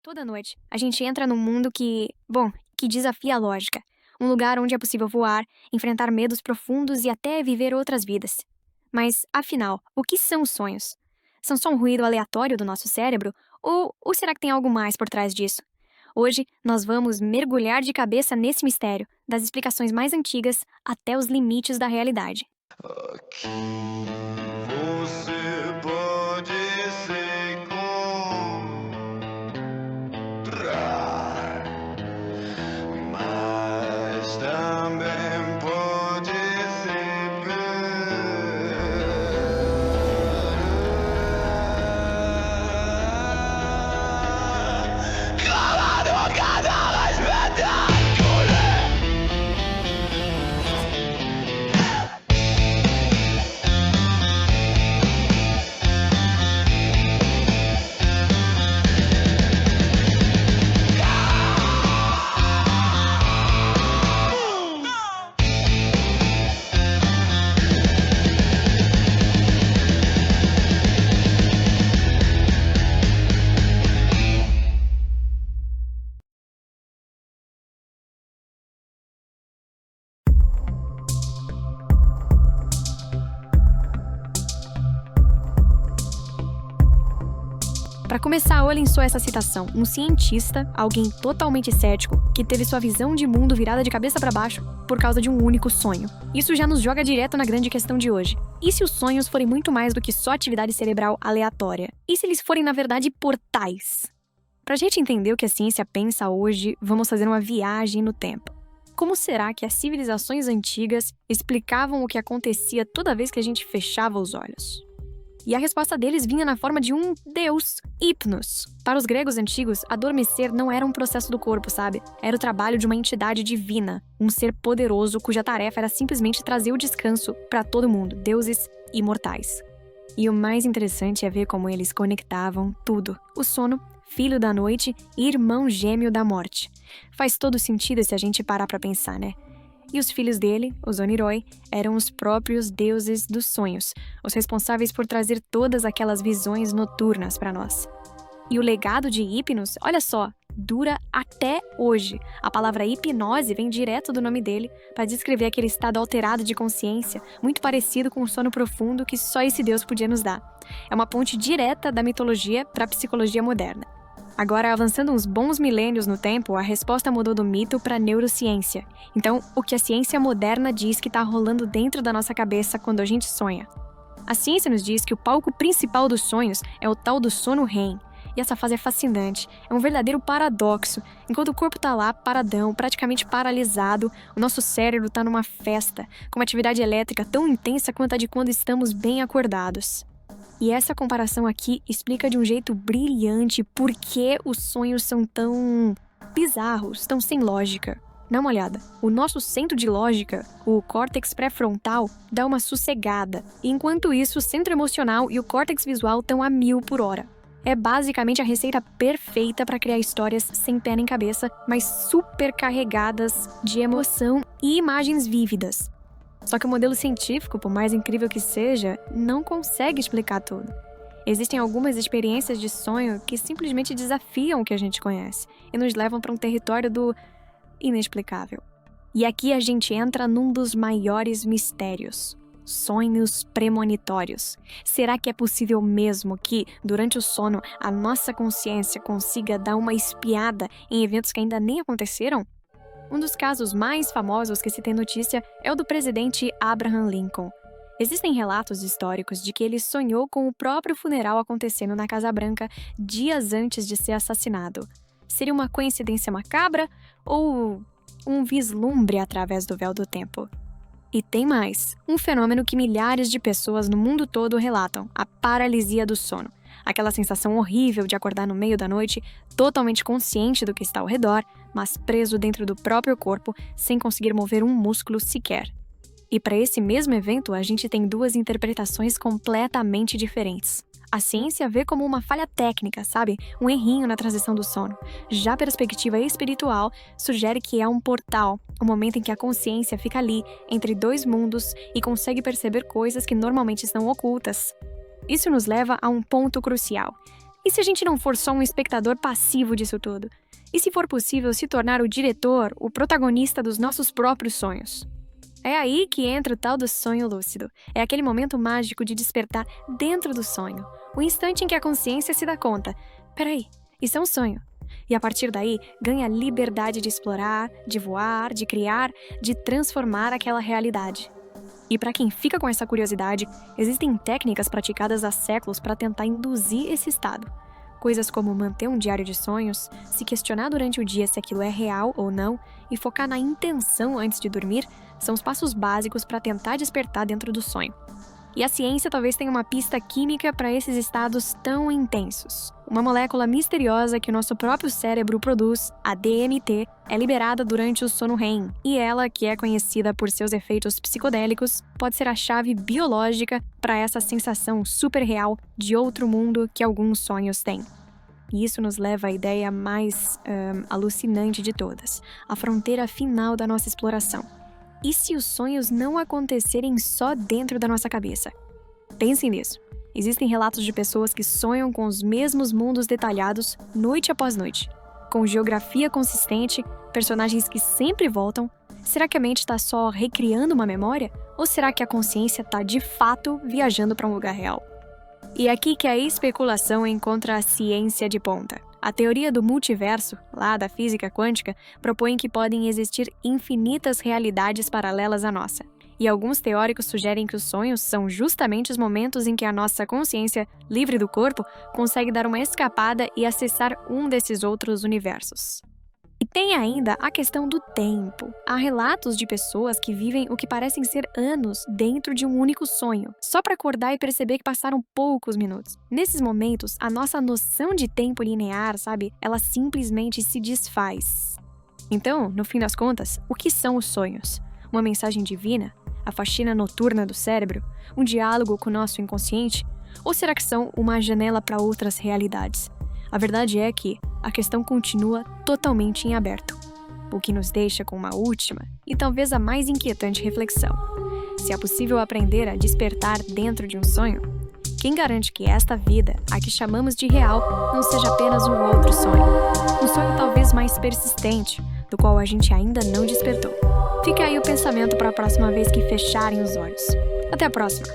Toda noite, a gente entra num mundo que desafia a lógica. Um lugar onde é possível voar, enfrentar medos profundos e até viver outras vidas. Mas, afinal, o que são os sonhos? São só um ruído aleatório do nosso cérebro? Ou será que tem algo mais por trás disso? Hoje, nós vamos mergulhar de cabeça nesse mistério, das explicações mais antigas até os limites da realidade. Aqui você pode se encontrar, mas também pode se perder. Claro que não respetar. Para começar, olhem só essa citação. Um cientista, alguém totalmente cético, que teve sua visão de mundo virada de cabeça para baixo por causa de um único sonho. Isso já nos joga direto na grande questão de hoje. E se os sonhos forem muito mais do que só atividade cerebral aleatória? E se eles forem, na verdade, portais? Pra gente entender o que a ciência pensa hoje, vamos fazer uma viagem no tempo. Como será que as civilizações antigas explicavam o que acontecia toda vez que a gente fechava os olhos? E a resposta deles vinha na forma de um deus, Hypnos. Para os gregos antigos, adormecer não era um processo do corpo, sabe? Era o trabalho de uma entidade divina, um ser poderoso cuja tarefa era simplesmente trazer o descanso para todo mundo, deuses imortais. E o mais interessante é ver como eles conectavam tudo. O sono, filho da noite e irmão gêmeo da morte. Faz todo sentido se a gente parar para pensar, né? E os filhos dele, os Oniroi, eram os próprios deuses dos sonhos, os responsáveis por trazer todas aquelas visões noturnas para nós. E o legado de Hypnos, olha só, dura até hoje. A palavra hipnose vem direto do nome dele para descrever aquele estado alterado de consciência, muito parecido com o sono profundo que só esse deus podia nos dar. É uma ponte direta da mitologia para a psicologia moderna. Agora, avançando uns bons milênios no tempo, a resposta mudou do mito para a neurociência. Então, o que a ciência moderna diz que está rolando dentro da nossa cabeça quando a gente sonha? A ciência nos diz que o palco principal dos sonhos é o tal do sono REM. E essa fase é fascinante, é um verdadeiro paradoxo. Enquanto o corpo está lá, paradão, praticamente paralisado, o nosso cérebro está numa festa, com uma atividade elétrica tão intensa quanto a de quando estamos bem acordados. E essa comparação aqui explica de um jeito brilhante por que os sonhos são tão bizarros, tão sem lógica. Dá uma olhada. O nosso centro de lógica, o córtex pré-frontal, dá uma sossegada. Enquanto isso, o centro emocional e o córtex visual estão a 1000 por hora. É basicamente a receita perfeita para criar histórias sem pé nem cabeça, mas super carregadas de emoção e imagens vívidas. Só que o modelo científico, por mais incrível que seja, não consegue explicar tudo. Existem algumas experiências de sonho que simplesmente desafiam o que a gente conhece e nos levam para um território do inexplicável. E aqui a gente entra num dos maiores mistérios: sonhos premonitórios. Será que é possível mesmo que, durante o sono, a nossa consciência consiga dar uma espiada em eventos que ainda nem aconteceram? Um dos casos mais famosos que se tem notícia é o do presidente Abraham Lincoln. Existem relatos históricos de que ele sonhou com o próprio funeral acontecendo na Casa Branca dias antes de ser assassinado. Seria uma coincidência macabra ou um vislumbre através do véu do tempo? E tem mais, um fenômeno que milhares de pessoas no mundo todo relatam: a paralisia do sono. Aquela sensação horrível de acordar no meio da noite, totalmente consciente do que está ao redor, mas preso dentro do próprio corpo, sem conseguir mover um músculo sequer. E para esse mesmo evento, a gente tem duas interpretações completamente diferentes. A ciência vê como uma falha técnica, sabe? Um errinho na transição do sono. Já a perspectiva espiritual sugere que é um portal, um momento em que a consciência fica ali, entre dois mundos, e consegue perceber coisas que normalmente estão ocultas. Isso nos leva a um ponto crucial. E se a gente não for só um espectador passivo disso tudo? E se for possível se tornar o diretor, o protagonista dos nossos próprios sonhos? É aí que entra o tal do sonho lúcido. É aquele momento mágico de despertar dentro do sonho. O instante em que a consciência se dá conta. Peraí, isso é um sonho. E a partir daí, ganha a liberdade de explorar, de voar, de criar, de transformar aquela realidade. E para quem fica com essa curiosidade, existem técnicas praticadas há séculos para tentar induzir esse estado. Coisas como manter um diário de sonhos, se questionar durante o dia se aquilo é real ou não e focar na intenção antes de dormir são os passos básicos para tentar despertar dentro do sonho. E a ciência talvez tenha uma pista química para esses estados tão intensos. Uma molécula misteriosa que o nosso próprio cérebro produz, a DMT, é liberada durante o sono REM. E ela, que é conhecida por seus efeitos psicodélicos, pode ser a chave biológica para essa sensação super real de outro mundo que alguns sonhos têm. E isso nos leva à ideia mais alucinante de todas, a fronteira final da nossa exploração. E se os sonhos não acontecerem só dentro da nossa cabeça? Pensem nisso. Existem relatos de pessoas que sonham com os mesmos mundos detalhados noite após noite, com geografia consistente, personagens que sempre voltam. Será que a mente está só recriando uma memória? Ou será que a consciência está de fato viajando para um lugar real? E é aqui que a especulação encontra a ciência de ponta. A teoria do multiverso, lá da física quântica, propõe que podem existir infinitas realidades paralelas à nossa. E alguns teóricos sugerem que os sonhos são justamente os momentos em que a nossa consciência, livre do corpo, consegue dar uma escapada e acessar um desses outros universos. E tem ainda a questão do tempo. Há relatos de pessoas que vivem o que parecem ser anos dentro de um único sonho, só para acordar e perceber que passaram poucos minutos. Nesses momentos, a nossa noção de tempo linear, ela simplesmente se desfaz. Então, no fim das contas, o que são os sonhos? Uma mensagem divina? A faxina noturna do cérebro? Um diálogo com o nosso inconsciente? Ou será que são uma janela para outras realidades? A verdade é que a questão continua totalmente em aberto, o que nos deixa com uma última e talvez a mais inquietante reflexão. Se é possível aprender a despertar dentro de um sonho, quem garante que esta vida, a que chamamos de real, não seja apenas um outro sonho? Um sonho talvez mais persistente, do qual a gente ainda não despertou. Fica aí o pensamento para a próxima vez que fecharem os olhos. Até a próxima!